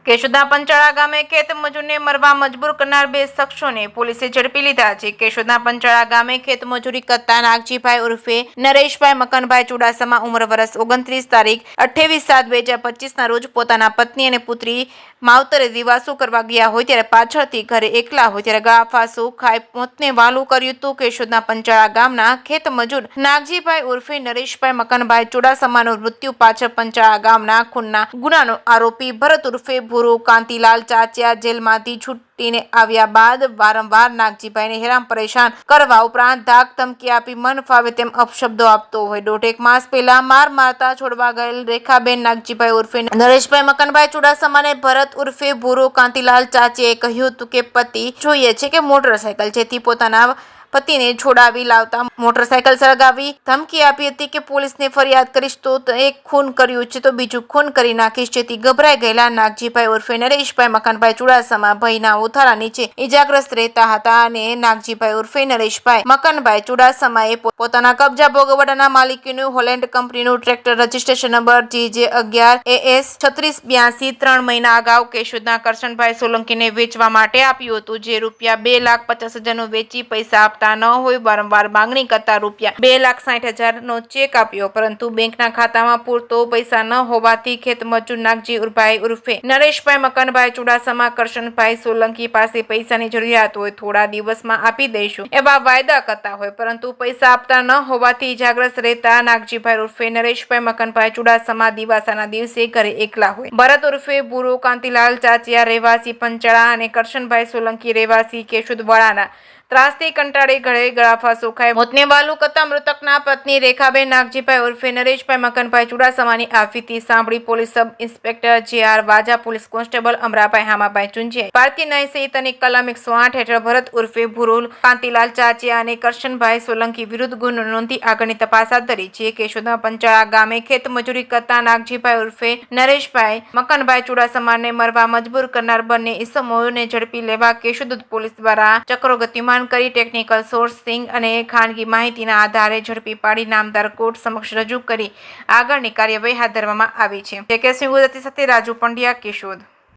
કેશોદના પંચાળા ગામે ખેત મજૂરને મરવા મજબૂર કરનાર બે શખ્સોને પોલીસે ઝડપી લીધા છે। કેશોદના પંચાળા ગામે ખેત મજૂરી કરતા નાગજીભાઈ ઉર્ફે નરેશભાઈ મકનભાઈ ચુડાસમા ઉંમર વર્ષ 29 તારીખ 28/7/2025 ના રોજ પોતાના પત્ની અને પુત્રી માવતરે દિવાસો કરવા ગયા હોય ત્યારે પાછળથી ઘરે એકલા હોય ત્યારે ગળા ફાંસો ખાઈ મોતને વાલું કર્યું હતું। કેશોદના પંચાળા ગામના ખેત મજૂર નાગજીભાઈ ઉર્ફે નરેશભાઈ મકનભાઈ ચુડાસમાનું મૃત્યુ પાછળ પંચાળા ગામના ખૂનના ગુનાનો આરોપી ભરત ઉર્ફે ભૂરો કાંતિલાલ ચાચિયા જેલમાંથી છૂટીને આવ્યા બાદ વારંવાર નાગજીભાઈને હેરાન પરેશાન કરવા ઉપરાંત ધાક ધમકી આપી મન ફાવે તેમ અપશબ્દો આપતો હોય। 1.5 માસ પહેલા મારતા છોડવા ગયેલ રેખાબેન નાગજીભાઈ ઉર્ફે નરેશભાઈ મકનભાઈ ચુડાસમાને ભરત ઉર્ફે ભૂરો કાંતિલાલ ચાચિયાએ કહ્યું હતું કે પતિ જોઈએ છે કે મોટરસાયકલ, જેથી પોતાના પતિને છોડાવી લાવતા મોટરસાયકલ સળગાવી ધમકી આપી હતી કે પોલીસને ફરિયાદ કરીશ તો એક ખૂન કર્યું છે તો બીજું ખૂન કરી નાખીશ। જેથી ગભરાઈ ગયેલા નાગજીભાઈ ઉર્ફે નરેશભાઈ મકનભાઈ ચુડાસમા ભયના ઉથારા નીચે ઇજાગ્રસ્ત રહેતા હતા અને નાગજીભાઈ ઉર્ફે નરેશભાઈ મકનભાઈ ચુડાસમાએ પોતાના કબજા ભોગવટાના માલિકીનું હોલેન્ડ કંપનીનું ટ્રેક્ટર રજીસ્ટ્રેશન નંબર GJ11AS3682 3 મહિના અગાઉ કેશોદના કરશનભાઈ સોલંકીને વેચવા માટે આપ્યું હતું, જે રૂપિયા 2,50,000નું વેચી પૈસા આપતા ન હોય વારંવાર માંગણી કરતા રૂપિયા 2,60,000નો ચેક આપ્યો, પરંતુ બેંકના ખાતામાં પૂરતો પૈસા ન હોવાથી ખેત મજૂર નાગજીભાઈ ઉર્ફે નરેશભાઈ મકનભાઈ ચુડાસમા કરશનભાઈ સોલંકી પાસે પૈસાની જરૂરિયાત હોય, થોડા દિવસમાં આપી દઈશું એવા વાયદા કરતા હોય, પરંતુ પૈસા આપતા ન હોવાથી ઇજાગ્રસ્ત રહેતા નાગજીભાઈ ઉર્ફે નરેશભાઈ મકનભાઈ ચુડાસમા દિવાસાના દિવસે ઘરે એકલા હોય। ભરત ઉર્ફે ભૂરો કાંતિલાલ ચાચિયા રહેવાસી પંચાળા અને કરશનભાઈ સોલંકી રહેવાસી કેશોદવાડાના ત્રાસથી કંટાળી ઘરે ગળા ફાંસો ખાઈ મોતને વાલું કરતા મૃતકના પત્ની રેખાબેન નાગજીભાઈ ઉર્ફે નરેશભાઈ મકનભાઈ ચુડાસમાની આ વિતી સાંભળી પોલીસ સબ ઇન્સ્પેક્ટર JR વાજા, પોલીસ કોન્સ્ટેબલ અમરાભાઈ હામાભાઈ ચુંજિયાએ ભારતીય ન્યાય સંહિતાની કલમ 108 હેઠળ ભરત ઉર્ફે ભૂરો કાંતિલાલ ચાચિયા અને કરશનભાઈ સોલંકી વિરુદ્ધ ગુનો નોંધી આગળની તપાસ હાથ ધરી છે। કેશોદના પંચાળા ગામે ખેત મજૂરી કરતા નાગજીભાઈ ઉર્ફે નરેશભાઈ મકનભાઈ ચુડાસમાને મરવા મજબૂર કરનાર બંને ઇસમોને ઝડપી લેવા કેશોદ પોલીસ દ્વારા ચક્રો ગતિમાન કરી ટેકનિકલ સોર્સિંગ અને ખાનગી માહિતીના આધારે ઝડપી પાડી નામદાર કોર્ટ સમક્ષ રજૂ કરી આગળની કાર્યવાહી હાથ ધરવામાં આવી છે। ગુજરાતી સાથે રાજુ પંડ્યા, કેશોદ।